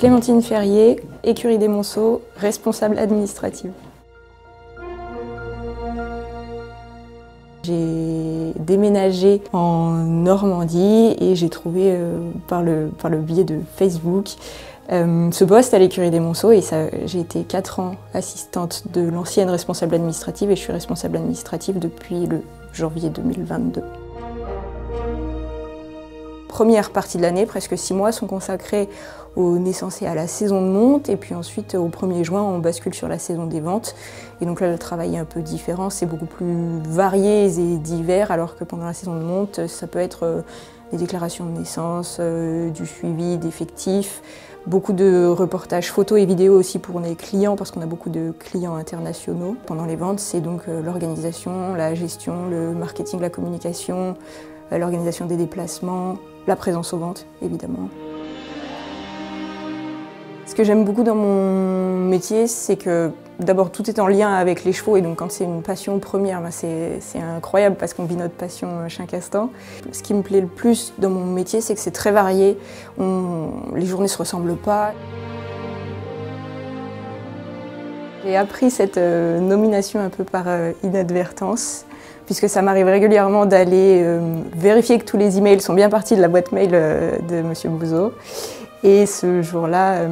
Clémentine Ferrier, écurie des Monceaux, responsable administrative. J'ai déménagé en Normandie et j'ai trouvé par le biais de Facebook ce poste à l'écurie des Monceaux et j'ai été 4 ans assistante de l'ancienne responsable administrative et je suis responsable administrative depuis le janvier 2022. Première partie de l'année, presque 6 mois, sont consacrés aux naissances et à la saison de monte. Et puis ensuite, au 1er juin, on bascule sur la saison des ventes. Et donc là, le travail est un peu différent, c'est beaucoup plus varié et divers, alors que pendant la saison de monte, ça peut être des déclarations de naissance, du suivi d'effectifs, beaucoup de reportages photos et vidéos aussi pour les clients, parce qu'on a beaucoup de clients internationaux. Pendant les ventes, c'est donc l'organisation, la gestion, le marketing, la communication, l'organisation des déplacements, la présence aux ventes, évidemment. Ce que j'aime beaucoup dans mon métier, c'est que d'abord tout est en lien avec les chevaux et donc quand c'est une passion première, c'est incroyable parce qu'on vit notre passion chaque instant. Ce qui me plaît le plus dans mon métier, c'est que c'est très varié, les journées ne se ressemblent pas. J'ai appris cette nomination un peu par inadvertance, puisque ça m'arrive régulièrement d'aller vérifier que tous les emails sont bien partis de la boîte mail de M. Bouzeau. Et ce jour-là,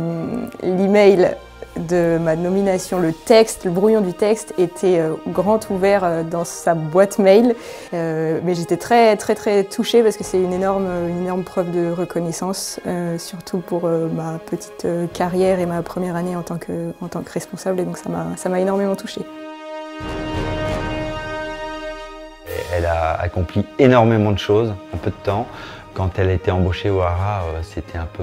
l'email de ma nomination, le texte, le brouillon du texte était grand ouvert dans sa boîte mail. Mais j'étais très touchée parce que c'est une énorme preuve de reconnaissance, surtout pour ma petite carrière et ma première année en tant que responsable. Et donc ça m'a énormément touchée. Elle a accompli énormément de choses en peu de temps. Quand elle a été embauchée au Haras, c'était un peu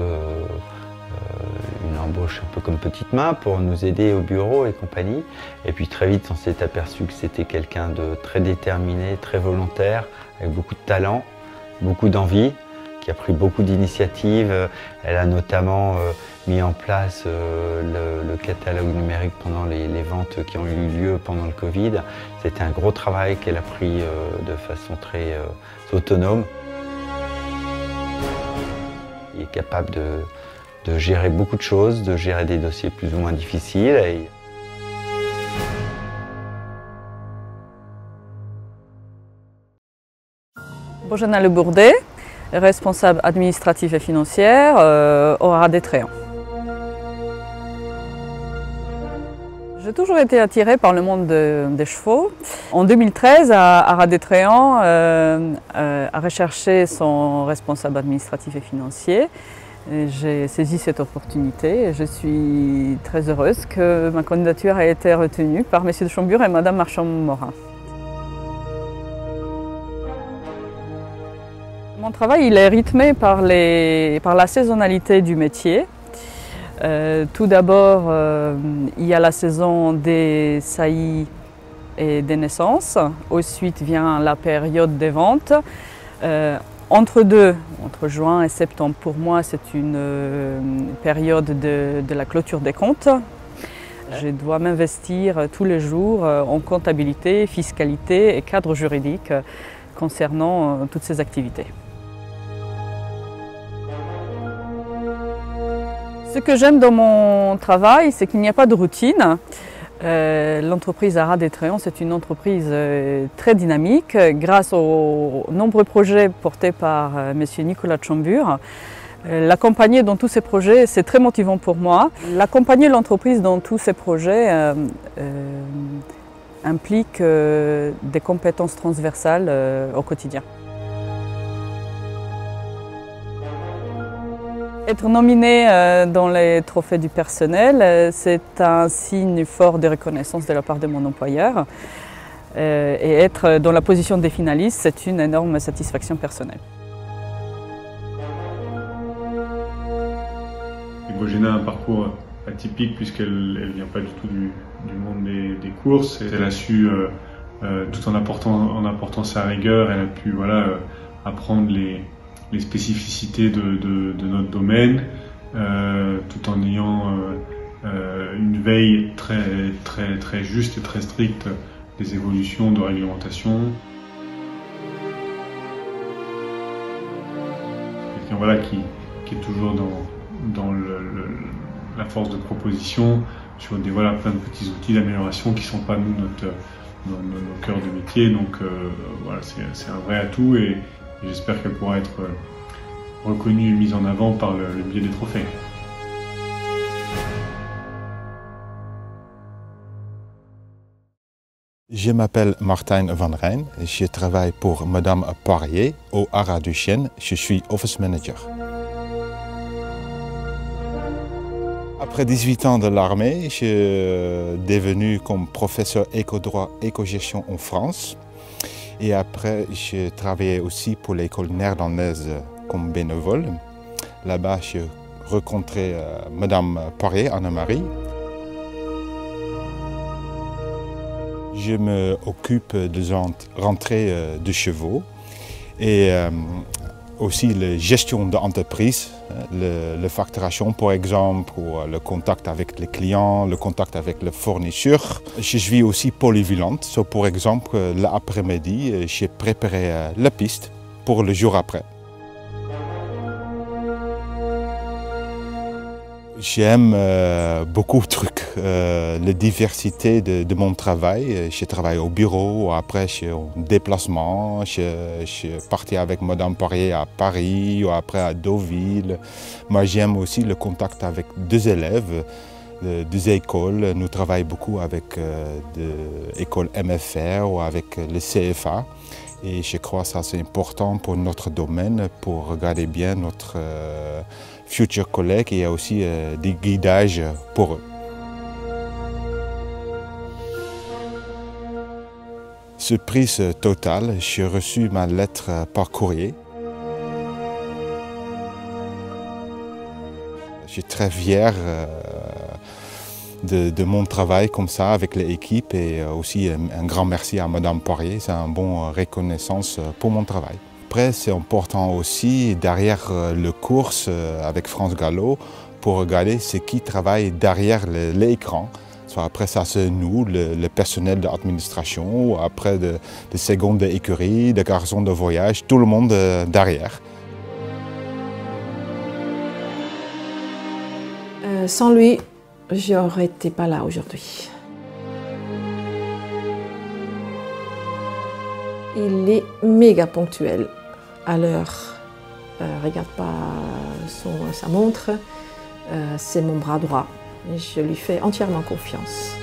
une embauche un peu comme petite main pour nous aider au bureau et compagnie. Et puis très vite, on s'est aperçu que c'était quelqu'un de très déterminé, très volontaire, avec beaucoup de talent, beaucoup d'envie, qui a pris beaucoup d'initiatives. Elle a notamment mis en place le catalogue numérique pendant les ventes qui ont eu lieu pendant le Covid. C'était un gros travail qu'elle a pris de façon très autonome. Elle est capable de gérer beaucoup de choses, de gérer des dossiers plus ou moins difficiles. Bourjana Le Bourdet, responsable administrative et financière au Haras d'Étréans. J'ai toujours été attirée par le monde des chevaux. En 2013, Haras d'Étréans a recherché son responsable administratif et financier. J'ai saisi cette opportunité et je suis très heureuse que ma candidature ait été retenue par M. de Chambure et Mme Marchand-Morin. Mon travail il est rythmé par la saisonnalité du métier. Tout d'abord, il y a la saison des saillies et des naissances. Ensuite vient la période des ventes. Entre juin et septembre, pour moi, c'est une période de la clôture des comptes. Je dois m'investir tous les jours en comptabilité, fiscalité et cadre juridique concernant toutes ces activités. Ce que j'aime dans mon travail, c'est qu'il n'y a pas de routine. L'entreprise Haras d'Étréans, c'est une entreprise très dynamique grâce aux nombreux projets portés par M. Nicolas de Chambure. L'accompagner dans tous ces projets, c'est très motivant pour moi. L'accompagner l'entreprise dans tous ces projets implique des compétences transversales au quotidien. Être nominé dans les trophées du personnel, c'est un signe fort de reconnaissance de la part de mon employeur. Et être dans la position des finalistes, c'est une énorme satisfaction personnelle. Bourjana a un parcours atypique puisqu'elle ne vient pas du tout du monde des courses. Elle a su, tout en apportant sa rigueur, elle a pu apprendre les spécificités de notre domaine, tout en ayant une veille très juste et très stricte des évolutions de réglementation. Quelqu'un qui est toujours dans la force de proposition sur plein de petits outils d'amélioration qui ne sont pas nos cœurs de métier. Donc voilà, c'est un vrai atout et j'espère qu'elle pourra être reconnue et mise en avant par le biais des trophées. Je m'appelle Martijn van Rijn, je travaille pour Madame Poirier au Haras du Chêne, je suis office manager. Après 18 ans de l'armée, je suis devenu comme professeur éco-droit, éco-gestion en France. Et après, je travaillais aussi pour l'école néerlandaise comme bénévole. Là-bas, j'ai rencontré Madame Poirier, Anne-Marie. Je m'occupe de rentrée de chevaux et aussi la gestion d'entreprise, la facturation par exemple, ou le contact avec les clients, le contact avec les fournisseurs. Je suis aussi polyvalente, par exemple l'après-midi, j'ai préparé la piste pour le jour après. J'aime beaucoup de trucs, la diversité de mon travail. Je travaille au bureau, après je suis en déplacement, je suis parti avec Madame Poirier à Paris ou après à Deauville. Moi j'aime aussi le contact avec deux élèves, deux écoles. Nous travaillons beaucoup avec l'école MFR ou avec le CFA. Et je crois que ça c'est important pour notre domaine, pour regarder bien notre futurs collègues et il y a aussi des guidages pour eux. Surprise totale, j'ai reçu ma lettre par courrier. Je suis très fier de mon travail comme ça avec l'équipe et aussi un grand merci à Madame Poirier, c'est une bonne reconnaissance pour mon travail. Après, c'est important aussi derrière le course avec France Gallo pour regarder ce qui travaille derrière l'écran. Après ça, c'est nous, le personnel de l'administration, ou après des secondes d'écurie, des garçons de voyage, tout le monde derrière. Sans lui, je n'aurais été pas là aujourd'hui. Il est méga ponctuel à l'heure. Regarde pas sa montre, c'est mon bras droit. Je lui fais entièrement confiance.